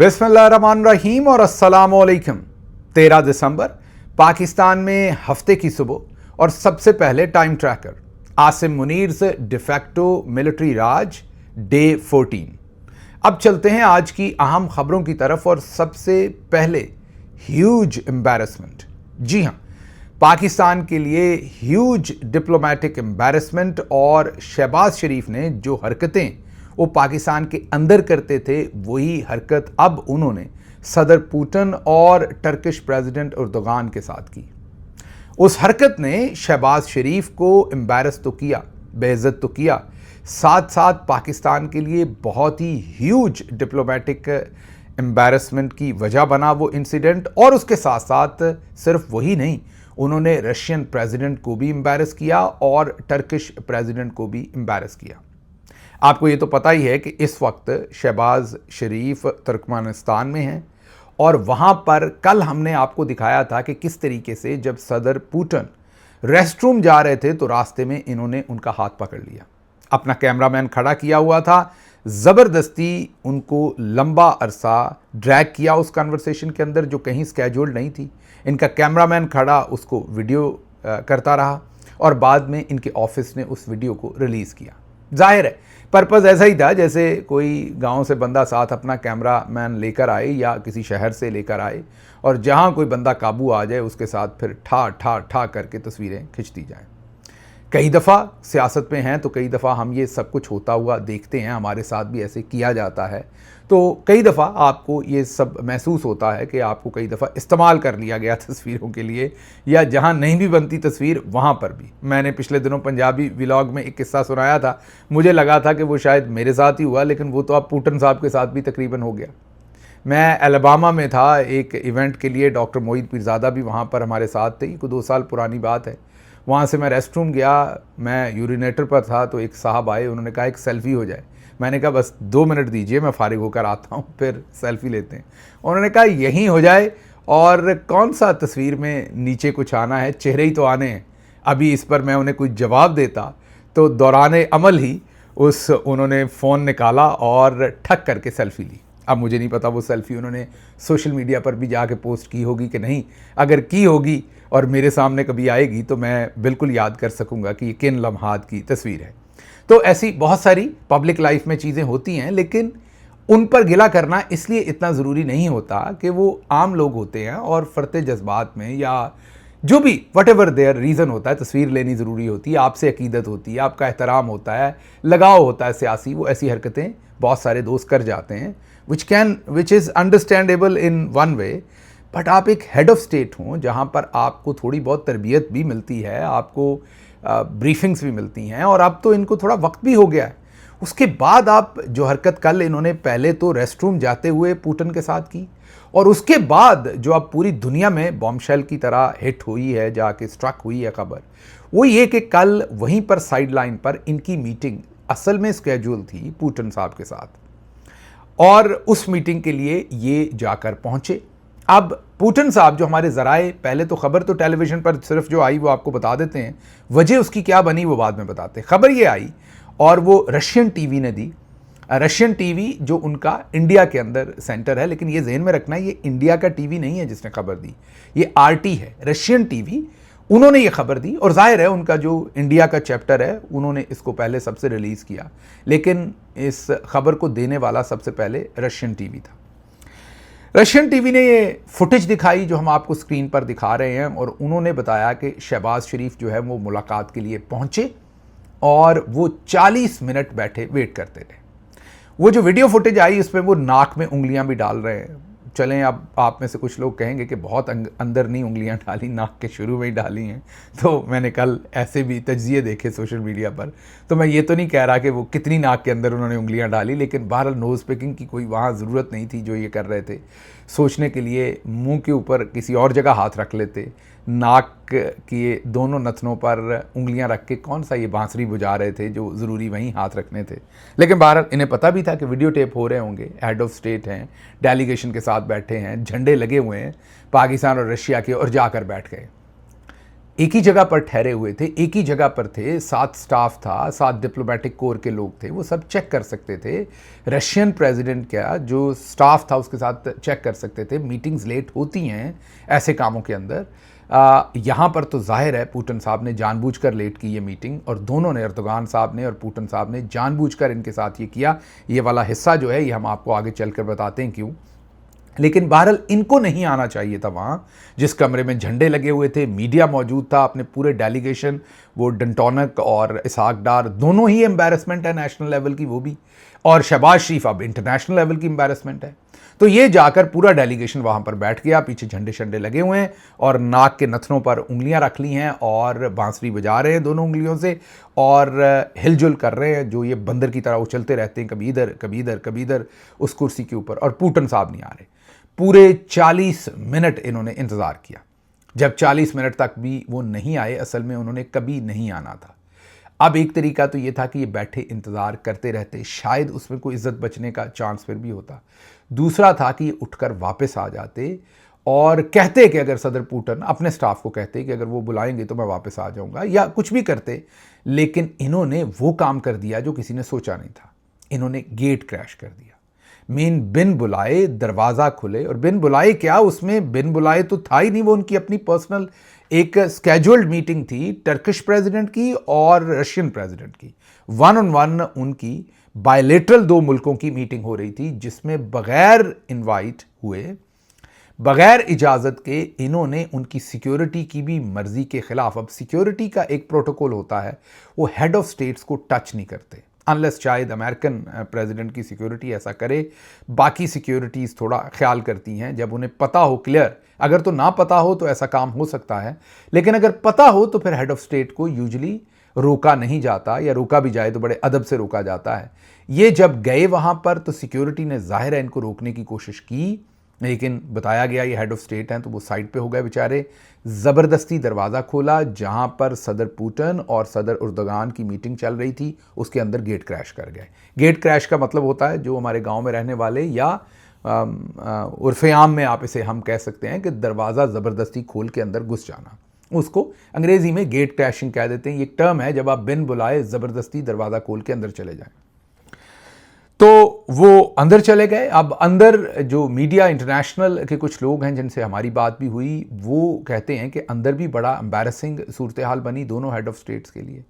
बिस्मिल्लाहिर्रहमानिर्रहीम और अस्सलामुअलैकुम। 13 दिसंबर पाकिस्तान में हफ्ते की सुबह और सबसे पहले टाइम ट्रैकर आसिम मुनीर से डिफेक्टो मिलिट्री राज डे 14। अब चलते हैं आज की अहम खबरों की तरफ और सबसे पहले ह्यूज एम्बैरेसमेंट। जी हां, पाकिस्तान के लिए ह्यूज डिप्लोमेटिक एम्बैरेसमेंट और शहबाज शरीफ ने जो हरकतें वो पाकिस्तान के अंदर करते थे वही हरकत अब उन्होंने सदर पुतिन और टर्किश प्रेसिडेंट उर्दुगान के साथ की। उस हरकत ने शहबाज शरीफ को एम्बैरस तो किया, बेइज्जत तो किया, साथ साथ पाकिस्तान के लिए बहुत ही ह्यूज डिप्लोमेटिक एम्बैरसमेंट की वजह बना वो इंसिडेंट। और उसके साथ साथ सिर्फ वही नहीं, उन्होंने रशियन प्रेसिडेंट को भी एम्बैरस किया और टर्किश प्रेसिडेंट को भी एम्बैरस किया। आपको ये तो पता ही है कि इस वक्त शहबाज शरीफ तुर्कमेनिस्तान में हैं और वहाँ पर कल हमने आपको दिखाया था कि किस तरीके से जब सदर पुतिन रेस्टरूम जा रहे थे तो रास्ते में इन्होंने उनका हाथ पकड़ लिया, अपना कैमरामैन खड़ा किया हुआ था, ज़बरदस्ती उनको लंबा अरसा ड्रैग किया उस कन्वर्सेशन के अंदर जो कहीं स्केड्यूल्ड नहीं थी। इनका कैमरामैन खड़ा उसको वीडियो करता रहा और बाद में इनके ऑफिस ने उस वीडियो को रिलीज़ किया। जाहिर है पर्पज़ ऐसा ही था जैसे कोई गांव से बंदा साथ अपना कैमरामैन लेकर आए या किसी शहर से लेकर आए और जहां कोई बंदा काबू आ जाए उसके साथ फिर ठा ठा ठा करके तस्वीरें खिंचती जाएं। कई दफ़ा सियासत में हैं तो कई दफ़ा हम ये सब कुछ होता हुआ देखते हैं, हमारे साथ भी ऐसे किया जाता है। तो कई दफ़ा आपको ये सब महसूस होता है कि आपको कई दफ़ा इस्तेमाल कर लिया गया तस्वीरों के लिए, या जहाँ नहीं भी बनती तस्वीर वहाँ पर भी। मैंने पिछले दिनों पंजाबी व्लॉग में एक किस्सा सुनाया था, मुझे लगा था कि वो शायद मेरे साथ ही हुआ, लेकिन वो तो अब पुतिन साहब के साथ भी तकरीबन हो गया। मैं अलबामा में था एक इवेंट के लिए, डॉक्टर मोईद पीरज़ादा भी वहाँ पर हमारे साथ थे, कोई 2 साल पुरानी बात है। वहाँ से मैं रेस्टरूम गया, मैं यूरिनेटर पर था तो एक साहब आए, उन्होंने कहा एक सेल्फ़ी हो जाए। मैंने कहा बस 2 मिनट दीजिए, मैं फ़ारिग होकर आता हूँ, फिर सेल्फ़ी लेते हैं। उन्होंने कहा यहीं हो जाए, और कौन सा तस्वीर में नीचे कुछ आना है, चेहरे ही तो आने हैं। अभी इस पर मैं उन्हें कुछ जवाब देता तो दौराने अमल ही उन्होंने फ़ोन निकाला और ठक करके सेल्फ़ी ली। अब मुझे नहीं पता वो सेल्फ़ी उन्होंने सोशल मीडिया पर भी जाके पोस्ट की होगी कि नहीं। अगर की होगी और मेरे सामने कभी आएगी तो मैं बिल्कुल याद कर सकूंगा कि ये किन लम्हात की तस्वीर है। तो ऐसी बहुत सारी पब्लिक लाइफ में चीज़ें होती हैं, लेकिन उन पर गिला करना इसलिए इतना ज़रूरी नहीं होता कि वो आम लोग होते हैं और फरते जज्बात में या जो भी व्हाटएवर देयर रीज़न होता है, तस्वीर लेनी ज़रूरी होती है, आपसे अकीदत होती है, आपका एहतराम होता है, लगाव होता है सियासी, वो ऐसी हरकतें बहुत सारे दोस्त कर जाते हैं which is understandable in one way. But आप एक हेड ऑफ स्टेट हों जहाँ पर आपको थोड़ी बहुत तरबियत भी मिलती है, आपको ब्रीफिंग्स भी मिलती हैं, और अब तो इनको थोड़ा वक्त भी हो गया है। उसके बाद आप जो हरकत कल इन्होंने पहले तो रेस्टरूम जाते हुए पुतिन के साथ की, और उसके बाद जो अब पूरी दुनिया में बॉम्बशेल की तरह हिट हुई है, जाके स्ट्रक हुई है खबर, वो ये कि कल वहीं पर साइड लाइन पर इनकी मीटिंग असल में स्केड्यूल थी पुतिन साहब के साथ, और उस मीटिंग के लिए ये जाकर पहुंचे। अब पुतिन साहब जो हमारे ज़राए, पहले तो खबर तो टेलीविज़न पर सिर्फ जो आई वो आपको बता देते हैं, वजह उसकी क्या बनी वो बाद में बताते। खबर ये आई और वो रशियन टीवी ने दी। रशियन टीवी जो उनका इंडिया के अंदर सेंटर है, लेकिन ये जहन में रखना ये इंडिया का टीवी नहीं है जिसने खबर दी, ये आरटी है, रशियन टीवी। उन्होंने ये खबर दी और जाहिर है उनका जो इंडिया का चैप्टर है उन्होंने इसको पहले सबसे रिलीज़ किया, लेकिन इस खबर को देने वाला सबसे पहले रशियन टीवी था। रशियन टीवी ने ये फुटेज दिखाई जो हम आपको स्क्रीन पर दिखा रहे हैं, और उन्होंने बताया कि शहबाज शरीफ जो है वो मुलाकात के लिए पहुंचे और वो 40 मिनट बैठे वेट करते रहे। वो जो वीडियो फुटेज आई उसमें वो नाक में उंगलियां भी डाल रहे हैं। चलें, अब आप में से कुछ लोग कहेंगे कि बहुत अंदर नहीं उंगलियां डाली, नाक के शुरू में ही डाली हैं। तो मैंने कल ऐसे भी तज्जिए देखे सोशल मीडिया पर, तो मैं ये तो नहीं कह रहा कि वो कितनी नाक के अंदर उन्होंने उंगलियां डाली, लेकिन बहरहाल नोज़ पिकिंग की कोई वहाँ ज़रूरत नहीं थी। जो ये कर रहे थे सोचने के लिए मुंह के ऊपर किसी और जगह हाथ रख लेते, नाक के दोनों नथनों पर उंगलियां रख के कौन सा ये बांसुरी बुझा रहे थे जो ज़रूरी वहीं हाथ रखने थे। लेकिन बहरहाल इन्हें पता भी था कि वीडियो टेप हो रहे होंगे, हेड ऑफ स्टेट हैं, डेलीगेशन के साथ बैठे हैं, झंडे लगे हुए हैं पाकिस्तान और रशिया के, और जाकर बैठ गए। एक ही जगह पर ठहरे हुए थे, एक ही जगह पर थे, 7 स्टाफ था, 7 डिप्लोमेटिक कोर के लोग थे, वो सब चेक कर सकते थे। रशियन प्रेसिडेंट क्या जो स्टाफ था उसके साथ चेक कर सकते थे। मीटिंग्स लेट होती हैं ऐसे कामों के अंदर। यहाँ पर तो जाहिर है पुतिन साहब ने जानबूझकर लेट की ये मीटिंग, और दोनों ने, एर्दोगान साहब ने और पुतिन साहब ने जानबूझकर इनके साथ ये किया। ये वाला हिस्सा जो है ये हम आपको आगे चलकर बताते हैं क्यों। लेकिन बहरहाल इनको नहीं आना चाहिए था वहाँ, जिस कमरे में झंडे लगे हुए थे, मीडिया मौजूद था, अपने पूरे डेलीगेशन, वो डंटोनक और इसहाक डार दोनों ही एम्बैरसमेंट है नेशनल लेवल की, वो भी, और शहबाज शरीफ अब इंटरनेशनल लेवल की एम्बैरसमेंट है। तो ये जाकर पूरा डेलीगेशन वहाँ पर बैठ गया, पीछे झंडे शंडे लगे हुए हैं और नाक के नथनों पर उंगलियाँ रख ली हैं और बांसुरी बजा रहे हैं दोनों उंगलियों से और हिलजुल कर रहे हैं, जो ये बंदर की तरह उछलते रहते हैं, कभी इधर कभी इधर कभी इधर उस कुर्सी के ऊपर। और पुतिन साहब नहीं आ रहे। पूरे 40 मिनट इन्होंने इंतज़ार किया। जब 40 मिनट तक भी वो नहीं आए, असल में उन्होंने कभी नहीं आना था। अब एक तरीका तो ये था कि ये बैठे इंतज़ार करते रहते, शायद उसमें कोई इज्जत बचने का चांस फिर भी होता। दूसरा था कि ये उठकर वापस आ जाते और कहते कि अगर सदर पुतिन अपने स्टाफ को कहते कि अगर वो बुलाएंगे तो मैं वापस आ जाऊंगा, या कुछ भी करते। लेकिन इन्होंने वो काम कर दिया जो किसी ने सोचा नहीं था। इन्होंने गेट क्रैश कर दिया। मेन बिन बुलाए दरवाज़ा खुले, और बिन बुलाए क्या, उसमें बिन बुलाए तो था ही नहीं, वो उनकी अपनी पर्सनल एक स्केड्यूल्ड मीटिंग थी टर्किश प्रेसिडेंट की और रशियन प्रेसिडेंट की। 1-on-1 उनकी बायलेटरल 2 मुल्कों की मीटिंग हो रही थी, जिसमें बगैर इनवाइट हुए, बगैर इजाज़त के इन्होंने उनकी सिक्योरिटी की भी मर्जी के खिलाफ, अब सिक्योरिटी का एक प्रोटोकॉल होता है, वो हेड ऑफ स्टेट्स को टच नहीं करते अनलेस शायद अमेरिकन प्रेसिडेंट की सिक्योरिटी ऐसा करे। बाकी सिक्योरिटीज़ थोड़ा ख्याल करती हैं जब उन्हें पता हो क्लियर। अगर तो ना पता हो तो ऐसा काम हो सकता है, लेकिन अगर पता हो तो फिर हेड ऑफ स्टेट को यूजुअली रोका नहीं जाता, या रोका भी जाए तो बड़े अदब से रोका जाता है। ये जब गए वहाँ पर तो सिक्योरिटी ने जाहिर है इनको रोकने की कोशिश की, लेकिन बताया गया ये हेड ऑफ स्टेट हैं तो वो साइड पे हो गए बेचारे। ज़बरदस्ती दरवाज़ा खोला, जहाँ पर सदर पुतिन और सदर एर्दोगान की मीटिंग चल रही थी, उसके अंदर गेट क्रैश कर गए। गेट क्रैश का मतलब होता है, जो हमारे गांव में रहने वाले या उर्फ़े आम में आप इसे हम कह सकते हैं कि दरवाज़ा ज़बरदस्ती खोल के अंदर घुस जाना, उसको अंग्रेज़ी में गेट क्रैशिंग कह देते हैं। ये एक टर्म है जब आप बिन बुलाए ज़बरदस्ती दरवाज़ा खोल के अंदर चले जाएं। तो वो अंदर चले गए। अब अंदर जो मीडिया इंटरनेशनल के कुछ लोग हैं जिनसे हमारी बात भी हुई, वो कहते हैं कि अंदर भी बड़ा एम्बैरसिंग सूरत हाल बनी दोनों हेड ऑफ स्टेट्स के लिए।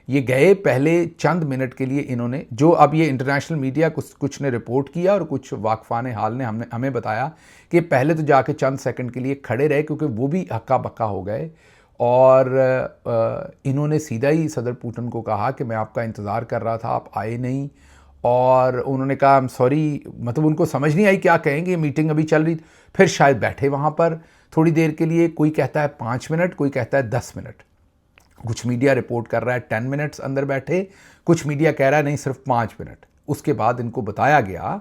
ये गए, पहले चंद मिनट के लिए इन्होंने, जो अब ये इंटरनेशनल मीडिया कुछ ने रिपोर्ट किया और कुछ वाकफान हाल ने हमें बताया कि पहले तो जाके चंद सेकंड के लिए खड़े रहे, क्योंकि वो भी हक्का बक्का हो गए। और इन्होंने सीधा ही सदर पुतिन को कहा कि मैं आपका इंतज़ार कर रहा था, आप आए नहीं। और उन्होंने कहा आई एम सॉरी, मतलब उनको समझ नहीं आई क्या कहेंगे, मीटिंग अभी चल रही। फिर शायद बैठे वहाँ पर थोड़ी देर के लिए, कोई कहता है 5 मिनट, कोई कहता है 10 मिनट, कुछ मीडिया रिपोर्ट कर रहा है 10 मिनट्स अंदर बैठे, कुछ मीडिया कह रहा है नहीं सिर्फ 5 मिनट। उसके बाद इनको बताया गया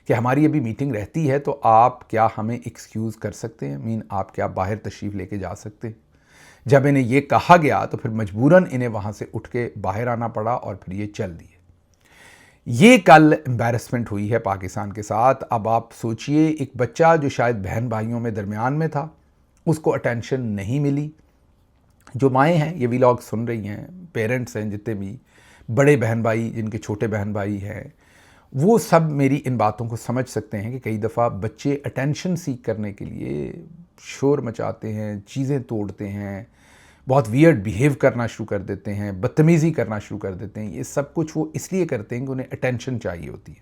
कि हमारी अभी मीटिंग रहती है, तो आप क्या हमें एक्सक्यूज़ कर सकते हैं, मीन आप क्या बाहर तशरीफ़ लेके जा सकते हैं। जब इन्हें ये कहा गया तो फिर मजबूरन इन्हें वहाँ से उठ के बाहर आना पड़ा और फिर ये चल दिए। ये कल एम्बैरसमेंट हुई है पाकिस्तान के साथ। अब आप सोचिए, एक बच्चा जो शायद बहन भाइयों में दरमियान में था, उसको अटेंशन नहीं मिली। जो माएँ हैं ये व्लॉग सुन रही हैं, पेरेंट्स हैं जितने भी, बड़े बहन भाई जिनके छोटे बहन भाई हैं, वो सब मेरी इन बातों को समझ सकते हैं कि कई दफ़ा बच्चे अटेंशन सीख करने के लिए शोर मचाते हैं, चीज़ें तोड़ते हैं, बहुत वियर्ड बिहेव करना शुरू कर देते हैं, बदतमीज़ी करना शुरू कर देते हैं। ये सब कुछ वो इसलिए करते हैं कि उन्हें अटेंशन चाहिए होती है।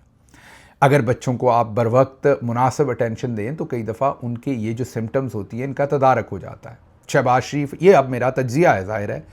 अगर बच्चों को आप बर वक्त मुनासिब अटेंशन दें तो कई दफ़ा उनके ये जो सिम्टम्स होती हैं इनका तदारक हो जाता है। शहबाज शरीफ, ये अब मेरा तज्जिया है, ज़ाहिर है,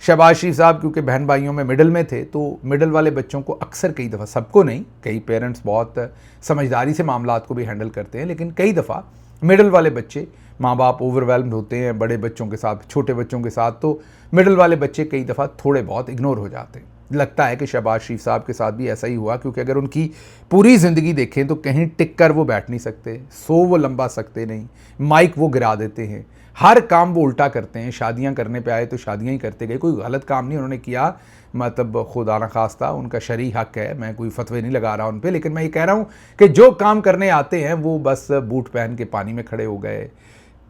शहबाज शरीफ साहब क्योंकि बहन भाइयों में मिडल में थे, तो मिडल वाले बच्चों को अक्सर, कई दफ़ा, सबको नहीं, कई पेरेंट्स बहुत समझदारी से मामलात को भी हैंडल करते हैं, लेकिन कई दफ़ा मिडल वाले बच्चे, माँ बाप ओवरवेल्म्ड होते हैं बड़े बच्चों के साथ, छोटे बच्चों के साथ, तो मिडल वाले बच्चे कई दफ़ा थोड़े बहुत इग्नोर हो जाते हैं। लगता है कि शहबाज शरीफ साहब के साथ भी ऐसा ही हुआ, क्योंकि अगर उनकी पूरी ज़िंदगी देखें तो कहीं टिक कर वो बैठ नहीं सकते, सो वो लंबा सकते नहीं, माइक वो गिरा देते हैं, हर काम वो उल्टा करते हैं। शादियां करने पे आए तो शादियां ही करते गए, कोई गलत काम नहीं उन्होंने किया, मतलब खुदा न खास्ता उनका शरई हक है, मैं कोई फतवे नहीं लगा रहा उन पे, लेकिन मैं ये कह रहा हूँ कि जो काम करने आते हैं वो बस बूट पहन के पानी में खड़े हो गए,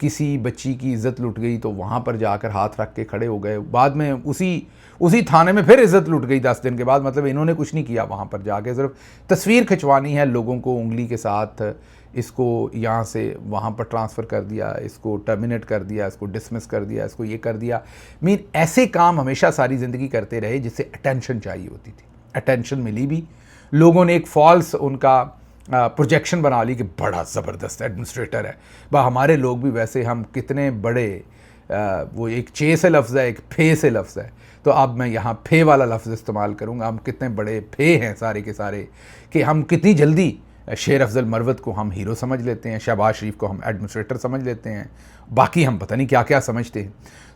किसी बच्ची की इज़्ज़त लुट गई तो वहाँ पर जाकर हाथ रख के खड़े हो गए, बाद में उसी थाने में फिर इज़्ज़त लुट गई 10 दिन के बाद। मतलब इन्होंने कुछ नहीं किया वहाँ पर जाके, सिर्फ तस्वीर खिंचवानी है, लोगों को उंगली के साथ इसको यहाँ से वहाँ पर ट्रांसफ़र कर दिया, इसको टर्मिनेट कर दिया, इसको डिसमिस कर दिया, इसको ये कर दिया। मीन ऐसे काम हमेशा सारी ज़िंदगी करते रहे जिससे अटेंशन चाहिए होती थी। अटेंशन मिली भी, लोगों ने एक फॉल्स उनका प्रोजेक्शन बना ली कि बड़ा ज़बरदस्त एडमिनिस्ट्रेटर है। हमारे लोग भी वैसे, हम कितने बड़े, वो एक चे से लफ्ज़ है, एक फे से लफ्ज़ है, तो अब मैं यहाँ फे वाला लफ्ज़ इस्तेमाल करूँगा। हम कितने बड़े फे हैं सारे के सारे, कि हम कितनी जल्दी शेर अफजल मरवत को हम हीरो समझ लेते हैं, शहबाज शरीफ को हम एडमिनिस्ट्रेटर समझ लेते हैं, बाकी हम पता नहीं क्या क्या समझते हैं।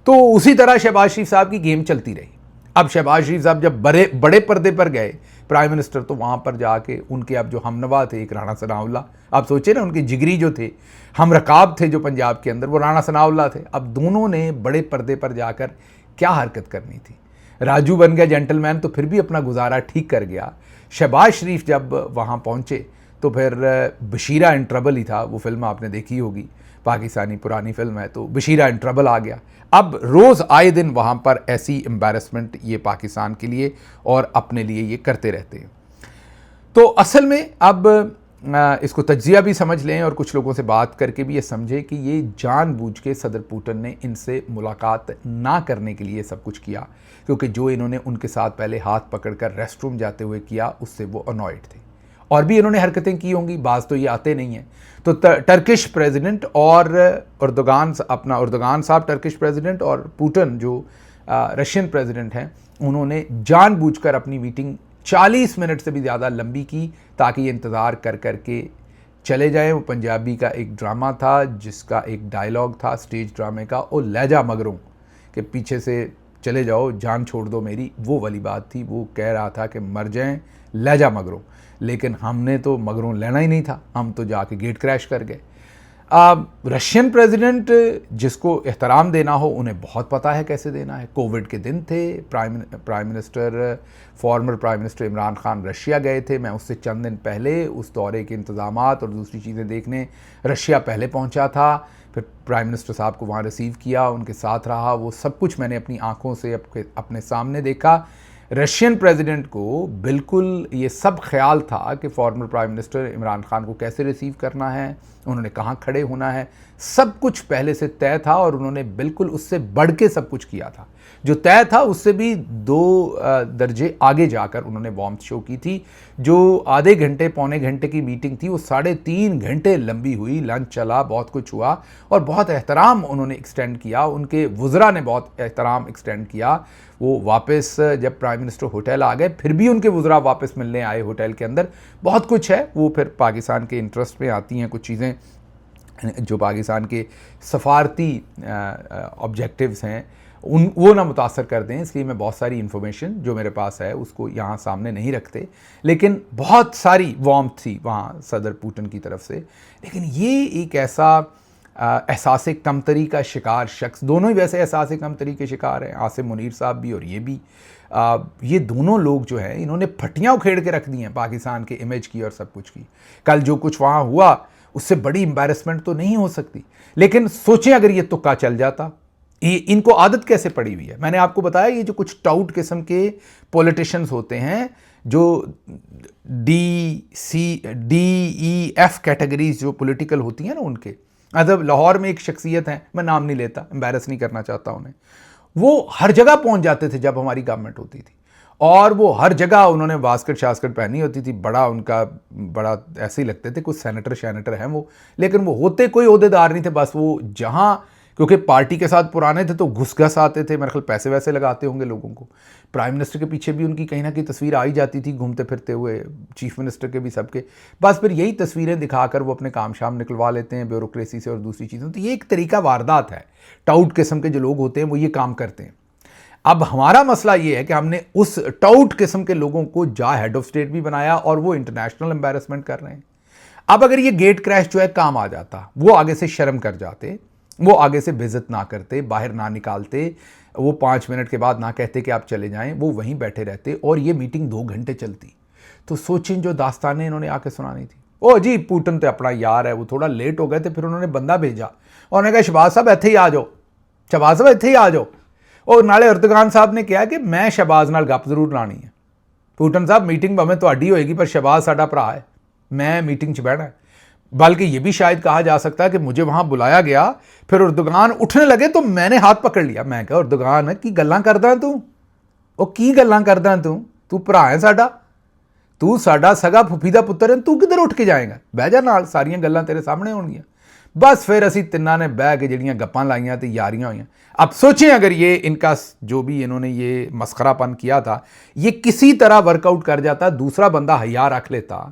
तो उसी तरह शहबाज शरीफ साहब की गेम चलती रही। अब शहबाज शरीफ साहब जब बड़े पर्दे पर गए प्राइम मिनिस्टर, तो वहाँ पर जाके उनके अब जो हमनवा थे, एक राणा सनाउल्लाह, आप सोचे ना उनके जिगरी जो थे, हम रकाब थे जो पंजाब के अंदर, वो राणा सनाउल्लाह थे। अब दोनों ने बड़े पर्दे पर जाकर क्या हरकत करनी थी। राजू बन गया जेंटलमैन तो फिर भी अपना गुजारा ठीक कर गया। शहबाज शरीफ जब वहाँ पहुँचे तो फिर बशीरा इन ट्रबल ही था, वो फिल्म आपने देखी होगी, पाकिस्तानी पुरानी फिल्म है, तो बशीरा इन ट्रबल आ गया। अब रोज़ आए दिन वहाँ पर ऐसी एम्बैरसमेंट ये पाकिस्तान के लिए और अपने लिए ये करते रहते हैं। तो असल में अब इसको तज्जिया भी समझ लें और कुछ लोगों से बात करके भी ये समझें कि ये जानबूझ के सदर पुतिन ने इनसे मुलाकात ना करने के लिए सब कुछ किया, क्योंकि जो इन्होंने उनके साथ पहले हाथ पकड़कर रेस्टरूम जाते हुए किया उससे वो अनॉयड थे। और भी इन्होंने हरकतें की होंगी, बाज़ तो ये आते नहीं हैं। तो टर्किश प्रेसिडेंट और उर्दुगान साहब टर्किश प्रेसिडेंट और पुतिन जो रशियन प्रेसिडेंट हैं, उन्होंने जानबूझकर अपनी मीटिंग 40 मिनट से भी ज़्यादा लंबी की ताकि ये इंतज़ार कर कर के चले जाएं। वो पंजाबी का एक ड्रामा था जिसका एक डायलॉग था स्टेज ड्रामे का, ओ लहजा मगरों, के पीछे से चले जाओ, जान छोड़ दो मेरी, वो वाली बात थी। वो कह रहा था कि मर जाएं लहजा मगरों, लेकिन हमने तो मगरों लेना ही नहीं था, हम तो जाके गेट क्रैश कर गए। रशियन प्रेसिडेंट जिसको एहतराम देना हो उन्हें बहुत पता है कैसे देना है। कोविड के दिन थे, former prime minister Imran Khan Russia गए थे। मैं उससे चंद दिन पहले उस दौरे के इंतज़ामात और दूसरी चीज़ें देखने रशिया पहले पहुंचा था। फिर प्राइम मिनिस्टर साहब को वहाँ रिसीव किया, उनके साथ रहा, वो सब कुछ मैंने अपनी आँखों से अपने सामने देखा। रशियन प्रेसिडेंट को बिल्कुल ये सब ख्याल था कि former prime minister Imran Khan को कैसे रिसीव करना है, उन्होंने कहाँ खड़े होना है, सब कुछ पहले से तय था और उन्होंने बिल्कुल उससे बढ़ के सब कुछ किया था। जो तय था उससे भी 2 दर्जे आगे जाकर उन्होंने वार्मथ शो की थी। जो आधे घंटे पौने घंटे की मीटिंग थी वो 3.5 घंटे लंबी हुई, लंच चला, बहुत कुछ हुआ और बहुत एहतराम उन्होंने एक्सटेंड किया, उनके वुज़रा ने बहुत एहतराम एक्सटेंड किया। वो वापस जब प्राइम मिनिस्टर होटल आ गए फिर भी उनके वुज़रा वापस मिलने आए होटल के अंदर। बहुत कुछ है, वो फिर पाकिस्तान के इंटरेस्ट में आती हैं कुछ चीज़ें जो पाकिस्तान के सफारती ऑब्जेक्टिव्स हैं वो ना मुतासर कर दें, इसलिए मैं बहुत सारी इन्फॉर्मेशन जो मेरे पास है उसको यहाँ सामने नहीं रखते। लेकिन बहुत सारी वार्मथ थी वहाँ सदर पुतिन की तरफ से। लेकिन ये एक ऐसा एहसास कमतरी का शिकार शख्स, दोनों ही वैसे एहसास कमतरी के शिकार हैं, आसिम मुनीर साहब भी और ये भी, ये दोनों लोग जो हैं इन्होंने फटियाँ उखेड़ के रख दी हैं पाकिस्तान के इमेज की और सब कुछ की। कल जो कुछ वहाँ हुआ उससे बड़ी एम्बैरेसमेंट तो नहीं हो सकती, लेकिन सोचें अगर ये तुक्का चल जाता। इनको आदत कैसे पड़ी हुई है, मैंने आपको बताया, ये जो कुछ टाउट किस्म के पॉलिटिशियंस होते हैं जो DEF कैटेगरीज जो पॉलिटिकल होती हैं ना उनके, मतलब लाहौर में एक शख्सियत है, मैं नाम नहीं लेता, एम्बैरस नहीं करना चाहता उन्हें, वो हर जगह पहुंच जाते थे जब हमारी गवर्नमेंट होती थी और वो हर जगह उन्होंने वास्कट शास्कट पहनी होती थी, बड़ा ऐसे ही लगते थे कुछ सेनेटर हैं वो, लेकिन वो होते कोई ओहदेदार नहीं थे। बस वो जहाँ, क्योंकि पार्टी के साथ पुराने थे तो घुस आते थे, मेरे ख्याल पैसे वैसे लगाते होंगे लोगों को। प्राइम मिनिस्टर के पीछे भी उनकी कहीं ना कहीं तस्वीर आ ही जाती थी घूमते फिरते हुए, चीफ मिनिस्टर के भी सबके। बस फिर यही तस्वीरें दिखाकर वो अपने काम शाम निकलवा लेते हैं ब्यूरोक्रेसी से और दूसरी चीज़ों। तो ये एक तरीका वारदात है, टाउट किस्म के जो लोग होते हैं वो ये काम करते हैं। अब हमारा मसला ये है कि हमने उस टाउट किस्म के लोगों को हेड ऑफ स्टेट भी बनाया और वो इंटरनेशनल एम्बैरसमेंट कर रहे हैं। अब अगर ये गेट क्रैश जो है काम आ जाता, वो आगे से शर्म कर जाते, वो आगे से बेइज्जत ना करते, बाहर ना निकालते, वो 5 मिनट के बाद ना कहते कि आप चले जाएं, वो वहीं बैठे रहते और ये मीटिंग 2 घंटे चलती। तो सोचें जो दास्तानें इन्होंने आके सुनानी थी। ओ जी पुतिन तो अपना यार है, वो थोड़ा लेट हो गए थे, फिर उन्होंने बंदा भेजा और उन्होंने कहा शहबाज साहब ਇੱਥੇ ही आ जाओ, शहबाज साहब ਇੱਥੇ ही आ जाओ। और नाले अर्दगान साहब ने कहा कि मैं शहबाज नाल गप जरूर लानी है, पुतिन साहब मीटिंग भावें तुहाडी होएगी पर शहबाज साडा भरा है, मैं मीटिंग च बहना है। बल्कि ये भी शायद कहा जा सकता है कि मुझे वहां बुलाया गया, फिर अर्दगान उठने लगे तो मैंने हाथ पकड़ लिया। मैं कहा अर्दगान की गल्लां करदा तू, ਉਹ ਕੀ ਗੱਲਾਂ ਕਰਦਾ ਤੂੰ ਭਰਾ ਹੈ ਸਾਡਾ, ਤੂੰ ਸਾਡਾ ਸਗਾ ਫੁੱਫੀ ਦਾ ਪੁੱਤਰ ਹੈ, ਤੂੰ ਕਿੱਧਰ ਉੱਠ ਕੇ ਜਾਏਗਾ, ਬਹਿ ਜਾ ਨਾਲ, ਸਾਰੀਆਂ ਗੱਲਾਂ ਤੇਰੇ ਸਾਹਮਣੇ ਹੋਣਗੀਆਂ। बस फिर असी तिन्ना ने बह के जड़ियाँ गप्पां लाइयाँ तो यारियाँ हुई। अब सोचें अगर ये इनका जो भी इन्होंने ये मस्खरापन किया था ये किसी तरह वर्कआउट कर जाता, दूसरा बंदा हया रख लेता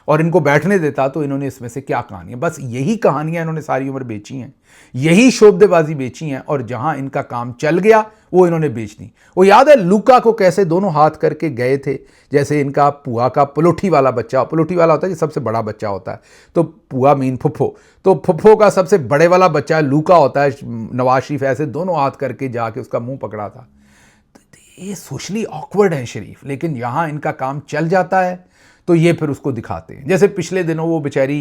और इनको बैठने देता, तो इन्होंने इसमें से क्या कहानियाँ, बस यही कहानियाँ इन्होंने सारी उम्र बेची हैं, यही शोबदेबाजी बेची हैं और जहाँ इनका काम चल गया वो इन्होंने बेच दी। वो याद है लूका को कैसे दोनों हाथ करके गए थे, जैसे इनका पुआ का पलोठी वाला बच्चा, पलोठी वाला होता है जो सबसे बड़ा बच्चा होता है, तो पुआ मीन फुफ्फो, तो फुफ्फो का सबसे बड़े वाला बच्चा लूका होता है, नवाज शरीफ ऐसे दोनों हाथ करके जाके उसका मुंह पकड़ा था। तो ये सोशली ऑकवर्ड है शरीफ, लेकिन यहाँ इनका काम चल जाता है तो ये फिर उसको दिखाते हैं। जैसे पिछले दिनों वो बेचारी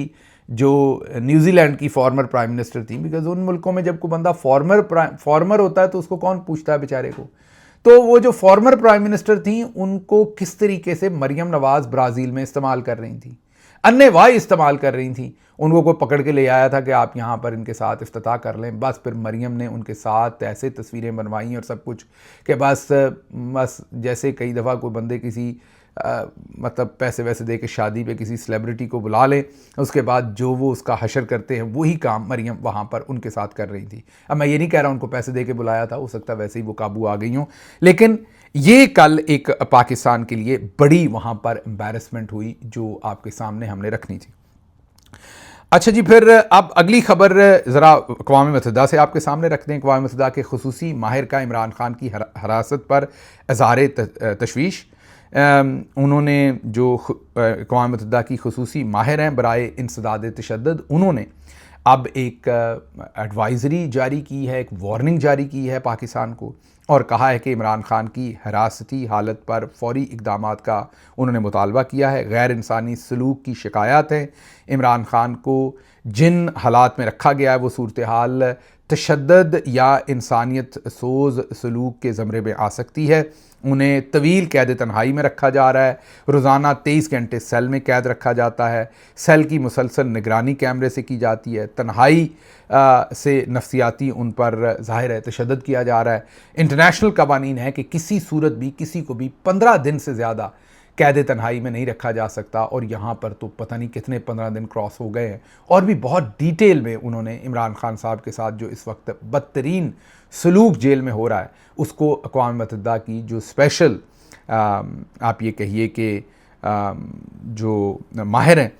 जो न्यूजीलैंड की फॉर्मर प्राइम मिनिस्टर थी, बिकॉज उन मुल्कों में जब कोई बंदा फॉर्मर होता है तो उसको कौन पूछता है बेचारे को, तो वो जो फॉर्मर प्राइम मिनिस्टर थी उनको किस तरीके से मरियम नवाज ब्राज़ील में इस्तेमाल कर रही थी, अन्यवाह इस्तेमाल कर रही थी। उनको कोई पकड़ के ले आया था कि आप यहाँ पर इनके साथ इफ्तिताह कर लें, बस फिर मरियम ने उनके साथ ऐसे तस्वीरें बनवाई और सब कुछ कि बस जैसे कई दफ़ा कोई बंदे किसी मतलब पैसे वैसे दे के शादी पे किसी सेलिब्रिटी को बुला लें, उसके बाद जो वो उसका हशर करते हैं वही काम मरियम वहाँ पर उनके साथ कर रही थी। अब मैं ये नहीं कह रहा उनको पैसे दे के बुलाया था, हो सकता है वैसे ही वो काबू आ गई हों, लेकिन ये कल एक पाकिस्तान के लिए बड़ी वहाँ पर एम्बैरसमेंट हुई जो आपके सामने हमने रखनी थी। अच्छा जी, फिर अब अगली खबर ज़रा अक़वाम मुत्तहिदा से आपके सामने रखते हैं। अक़वाम मुत्तहिदा के खुसूसी माहिर का इमरान खान की हरासत पर इज़हार तशवीश। उन्होंने जो अक़वाम मुत्तहिदा की खुसूसी माहिर हैं बराए इंसदाद तशद्दुद, उन्होंने अब एक एडवाइज़री जारी की है, एक वार्निंग जारी की है पाकिस्तान को और कहा है कि इमरान खान की हरासती हालत पर फ़ौरी इक़दामात का उन्होंने मुतालबा किया है। गैर इंसानी सलूक की शिकायत है, इमरान खान को जिन हालात में रखा गया है वो सूरत हाल तशद्दुद या इंसानियत सोज़ सलूक के ज़मरे में आ सकती है। उन्हें तवील कैद तन्हाई में रखा जा रहा है, रोज़ाना 23 घंटे सेल में कैद रखा जाता है, सेल की मुसलसल निगरानी कैमरे से की जाती है, तन्हाई से नफ्सियाती उन पर ज़ाहिर है तशद्दुद किया जा रहा है। इंटरनेशनल कवानीन है कि किसी सूरत भी किसी को भी 15 दिन से ज़्यादा कैद तन्हाई में नहीं रखा जा सकता, और यहाँ पर तो पता नहीं कितने 15 दिन क्रॉस हो गए हैं। और भी बहुत डिटेल में उन्होंने इमरान खान साहब के साथ जो इस वक्त बदतरीन सलूक जेल में हो रहा है उसको अक़वाम मुत्तहिदा की जो स्पेशल आप ये कहिए कि जो माहिर हैं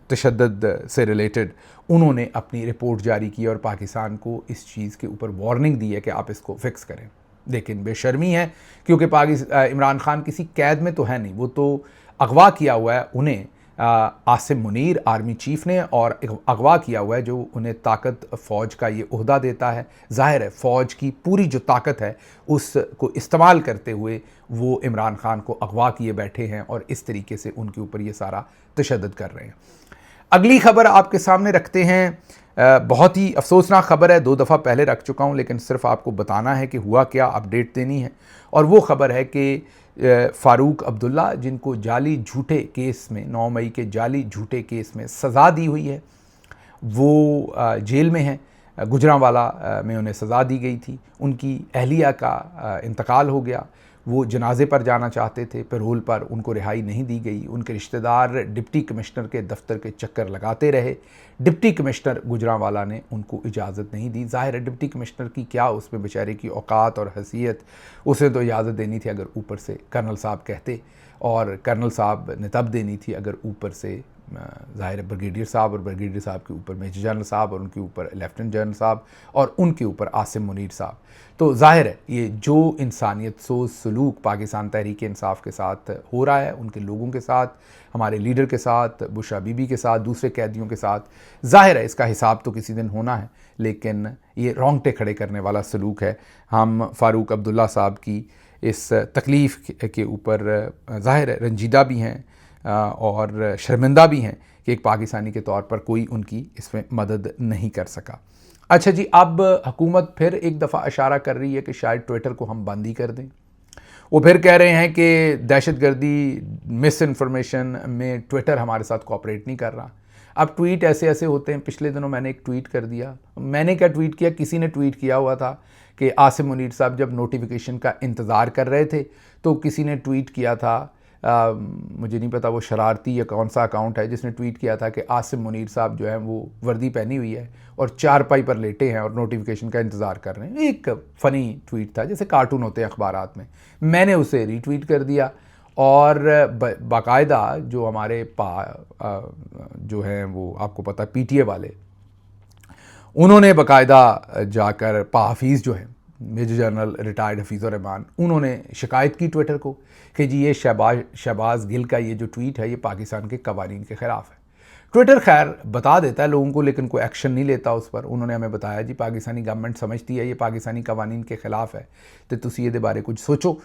तशद्दुद से रिलेटेड, उन्होंने अपनी रिपोर्ट जारी की और पाकिस्तान को इस चीज़ के ऊपर वार्निंग दी है कि आप इसको फिक्स करें। लेकिन बेशर्मी है क्योंकि इमरान खान किसी कैद में तो है नहीं, वो तो अगवा किया हुआ है उन्हें आसिम मुनीर आर्मी चीफ ने, और अगवा किया हुआ है जो उन्हें ताकत फ़ौज का ये ओहदा देता है। ज़ाहिर है फ़ौज की पूरी जो ताकत है उसको इस्तेमाल करते हुए वो इमरान खान को अगवा किए बैठे हैं और इस तरीके से उनके ऊपर ये सारा तशद्दुद कर रहे हैं। अगली खबर आपके सामने रखते हैं, बहुत ही अफसोसनाक खबर है, 2 दफ़ा पहले रख चुका हूँ लेकिन सिर्फ आपको बताना है कि हुआ क्या, अपडेट देनी है। और वो ख़बर है कि फ़ारूक अब्दुल्ला, जिनको जाली झूठे केस में 9 मई के जाली झूठे केस में सज़ा दी हुई है, वो जेल में हैं। गुजरांवाला में उन्हें सज़ा दी गई थी, उनकी अहलिया का इंतकाल हो गया, वो जनाजे पर जाना चाहते थे, पैरोल पर उनको रिहाई नहीं दी गई। उनके रिश्तेदार डिप्टी कमिश्नर के दफ्तर के चक्कर लगाते रहे, डिप्टी कमिश्नर गुजरांवाला ने उनको इजाज़त नहीं दी। ज़ाहिर है डिप्टी कमिश्नर की क्या उसमें बेचारे की औकात और हैसियत, उसे तो इजाज़त देनी थी अगर ऊपर से कर्नल साहब कहते, और कर्नल साहब ने तब देनी थी अगर ऊपर से ज़ाहिर ब्रिगेडियर साहब, और ब्रिगेडियर साहब के ऊपर मेजर जनरल साहब, और उनके ऊपर लेफ्टिनेंट जनरल साहब, और उनके ऊपर आसिम मुनीर साहब। तो ज़ाहिर है ये जो इंसानियत सोच सलूक पाकिस्तान तहरीक इंसाफ के साथ हो रहा है, उनके लोगों के साथ, हमारे लीडर के साथ, बुशरा बीबी के साथ, दूसरे कैदियों के साथ, ज़ाहिर है इसका हिसाब तो किसी दिन होना है, लेकिन ये रोंगटे खड़े करने वाला सलूक है। हम फ़ारूक अब्दुल्ला साहब की इस तकलीफ़ के ऊपर ज़ाहिर है रंजीदा भी हैं और शर्मिंदा भी हैं कि एक पाकिस्तानी के तौर पर कोई उनकी इसमें मदद नहीं कर सका। अच्छा जी, अब हुकूमत फिर एक दफ़ा इशारा कर रही है कि शायद ट्विटर को हम बंद ही कर दें। वो फिर कह रहे हैं कि दहशतगर्दी, मिस इन्फॉर्मेशन में ट्विटर हमारे साथ कोऑपरेट नहीं कर रहा। अब ट्वीट ऐसे ऐसे होते हैं। पिछले दिनों मैंने एक ट्वीट कर दिया। मैंने क्या ट्वीट किया, किसी ने ट्वीट किया हुआ था कि आसिम मुनीर साहब जब नोटिफिकेशन का इंतज़ार कर रहे थे तो किसी ने ट्वीट किया था, मुझे नहीं पता वो शरारती या कौन सा अकाउंट है जिसने ट्वीट किया था कि आसिम मुनीर साहब जो है वो वर्दी पहनी हुई है और चारपाई पर लेटे हैं और नोटिफिकेशन का इंतज़ार कर रहे हैं। एक फ़नी ट्वीट था, जैसे कार्टून होते हैं अखबारात में। मैंने उसे रीट्वीट कर दिया और बाकायदा जो हमारे जो हैं वो आपको पता पीटीए वाले, उन्होंने बाकायदा जाकर हाफिज़ जो है मेजर जनरल रिटायर्ड हफीज़ुर रहमान, उन्होंने शिकायत की ट्विटर को कि जी ये शहबाज गिल का ये जो ट्वीट है ये पाकिस्तान के कवानीन के ख़िलाफ़ है। ट्विटर खैर बता देता है लोगों को, लेकिन कोई एक्शन नहीं लेता उस पर। उन्होंने हमें बताया जी पाकिस्तानी गवर्नमेंट समझती है ये पाकिस्तानी कवानीन के ख़िलाफ़ है, तो तुसी ये बारे कुछ सोचो।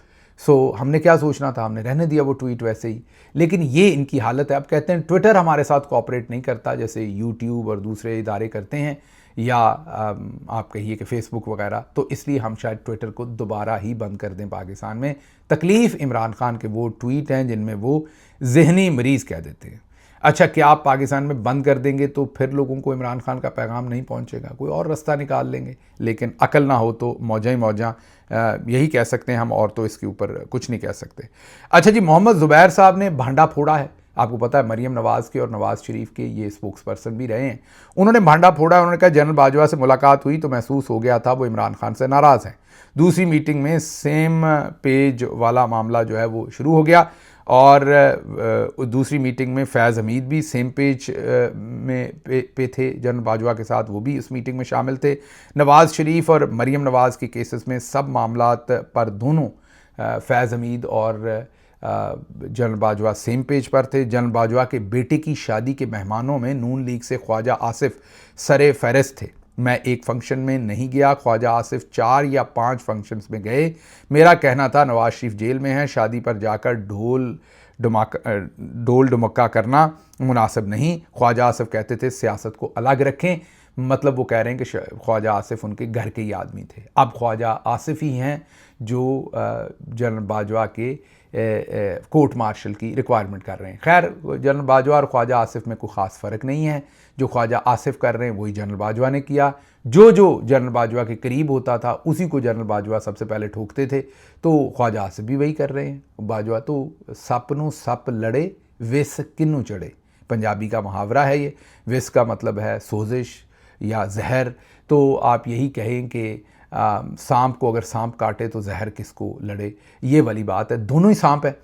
हमने क्या सोचना था, हमने रहने दिया वो ट्वीट वैसे ही। लेकिन ये इनकी हालत है। अब कहते हैं ट्विटर हमारे साथ कोऑपरेट नहीं करता जैसे यूट्यूब और दूसरे इदारे करते हैं, या आप कहिए कि फेसबुक वगैरह, तो इसलिए हम शायद ट्विटर को दोबारा ही बंद कर दें पाकिस्तान में। तकलीफ़ इमरान खान के वो ट्वीट हैं जिनमें वो ज़हनी मरीज़ कह देते हैं। अच्छा, क्या आप पाकिस्तान में बंद कर देंगे तो फिर लोगों को इमरान खान का पैगाम नहीं पहुंचेगा, कोई और रास्ता निकाल लेंगे। लेकिन अकल ना हो तो मौजा ही मौजा, यही कह सकते हैं हम, और तो इसके ऊपर कुछ नहीं कह सकते। अच्छा जी, मोहम्मद ज़ुबैर साहब ने भांडा फोड़ा है। आपको पता है मरीम नवाज़ के और नवाज़ शरीफ के ये स्पोक्स पर्सन भी रहे हैं। उन्होंने भांडा फोड़ा। उन्होंने कहा जनरल बाजवा से मुलाकात हुई तो महसूस हो गया था वो इमरान खान से नाराज़ हैं। दूसरी मीटिंग में सेम पेज वाला मामला जो है वो शुरू हो गया और दूसरी मीटिंग में फैज़ हमीद भी सेम पेज में पे थे जनरल बाजवा के साथ, वो भी उस मीटिंग में शामिल थे। नवाज़ शरीफ और मरीम नवाज़ के केसेस में सब मामलात पर दोनों फैज़ हमीद और जनरल बाजवा सेम पेज पर थे। जनरल बाजवा के बेटे की शादी के मेहमानों में नून लीग से ख्वाजा आसिफ सरे फहरिस्त थे। मैं एक फंक्शन में नहीं गया, ख्वाजा आसिफ 4 या 5 फंक्शंस में गए। मेरा कहना था नवाज शरीफ जेल में है, शादी पर जाकर ढोल डमक्का करना मुनासिब नहीं। ख्वाजा आसिफ कहते थे सियासत को अलग रखें, मतलब वो कह रहे हैं कि ख्वाजा आसिफ उनके घर के ही आदमी थे। अब ख्वाजा आसिफ ही हैं जो जनरल बाजवा के कोर्ट मार्शल की रिक्वायरमेंट कर रहे हैं। खैर, जनरल बाजवा और ख्वाजा आसिफ में कोई ख़ास फ़र्क नहीं है। जो ख्वाजा आसिफ कर रहे हैं वही जनरल बाजवा ने किया। जो जनरल बाजवा के करीब होता था उसी को जनरल बाजवा सबसे पहले ठोकते थे, तो ख्वाजा आसिफ भी वही कर रहे हैं। बाजवा तो सपनों सप लड़े विस किन्नू चढ़े, पंजाबी का मुहावरा है ये। विस का मतलब है सोजिश या जहर, तो आप यही कहें कि सांप को अगर सांप काटे तो जहर किसको लड़े, ये वाली बात है। दोनों ही सांप है,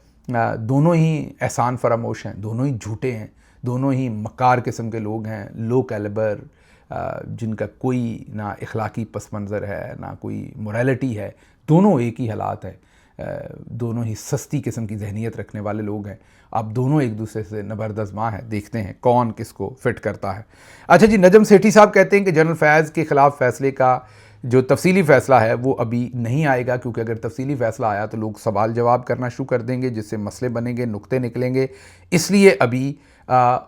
दोनों ही एहसान फरामोश हैं, दोनों ही झूठे हैं, दोनों ही मक्कार किस्म के लोग हैं, लो कैलिबर, जिनका कोई ना इखलाकी पस मंज़र है ना कोई मोरालिटी है। दोनों एक ही हालात है, दोनों ही सस्ती किस्म की जहनीत रखने वाले लोग हैं। अब दोनों एक दूसरे से नबरदज़मा है, देखते हैं कौन किसको फिट करता है। अच्छा जी, नजम सेठी साहब कहते हैं कि जनरल फैज़ के ख़िलाफ़ फ़ैसले का जो तफसीली फ़ैसला है वो अभी नहीं आएगा, क्योंकि अगर तफसीली फ़ैसला आया तो लोग सवाल जवाब करना शुरू कर देंगे, जिससे मसले बनेंगे, नुक्ते निकलेंगे। इसलिए अभी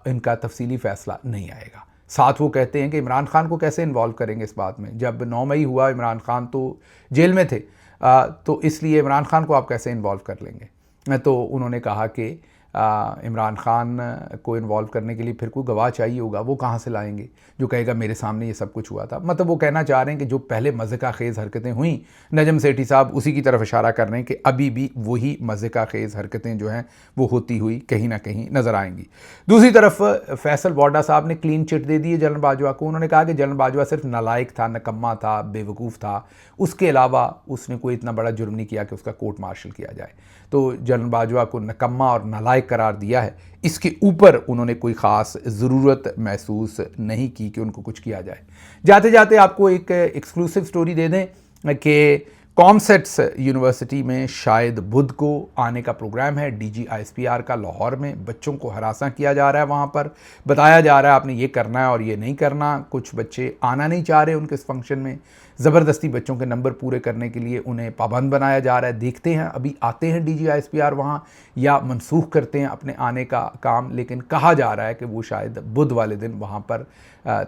इनका तफसीली फ़ैसला नहीं आएगा। साथ वो कहते हैं कि इमरान खान को कैसे इन्वॉल्व करेंगे इस बात में। जब 9 मई हुआ इमरान खान तो जेल में थे, तो इसलिए इमरान खान को आप कैसे इन्वॉल्व कर लेंगे। तो उन्होंने कहा कि इमरान खान को इन्वॉल्व करने के लिए फिर कोई गवाह चाहिए होगा, वो कहाँ से लाएंगे जो कहेगा मेरे सामने ये सब कुछ हुआ था। मतलब वो कहना चाह रहे हैं कि जो पहले मज़े का खेज़ हरकतें हुई, नजम सेठी साहब उसी की तरफ इशारा कर रहे हैं कि अभी भी वही मज़े का खेज़ हरकतें जो हैं वो होती हुई कहीं ना कहीं नज़र आएंगी। दूसरी तरफ फैसल वाडा साहब ने क्लीन चिट दे दी है जनरल बाजवा को। उन्होंने कहा कि जनरल बाजवा सिर्फ नालायक था, नकम्मा था, बेवकूफ़ था, उसके अलावा उसने कोई इतना बड़ा जुर्म नहीं किया कि उसका कोर्ट मार्शल किया जाए। तो जनरल बाजवा को नकम्मा और नालायक करार दिया है। इसके ऊपर उन्होंने कोई ख़ास ज़रूरत महसूस नहीं की कि उनको कुछ किया जाए। जाते जाते आपको एक एक्सक्लूसिव स्टोरी दे दें कि कॉमसेट्स यूनिवर्सिटी में शायद बुध को आने का प्रोग्राम है। DGISPR का लाहौर में बच्चों को हरासा किया जा रहा है। वहाँ पर बताया जा रहा है आपने ये करना है और ये नहीं करना। कुछ बच्चे आना नहीं चाह रहे उनके इस फंक्शन में। ज़बरदस्ती बच्चों के नंबर पूरे करने के लिए उन्हें पाबंद बनाया जा रहा है। देखते हैं अभी आते हैं DGISPR वहाँ या मनसूख करते हैं अपने आने का काम, लेकिन कहा जा रहा है कि वो शायद बुध वाले दिन वहाँ पर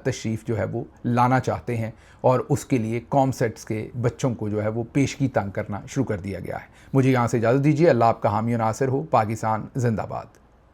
तशरीफ़ जो है वो लाना चाहते हैं और उसके लिए कॉमसेट्स के बच्चों को जो है वो पेशगी तंग करना शुरू कर दिया गया है। मुझे यहाँ से इजाज़त दीजिए। अल्लाह आपका हामी और नासिर हो। पाकिस्तान जिंदाबाद।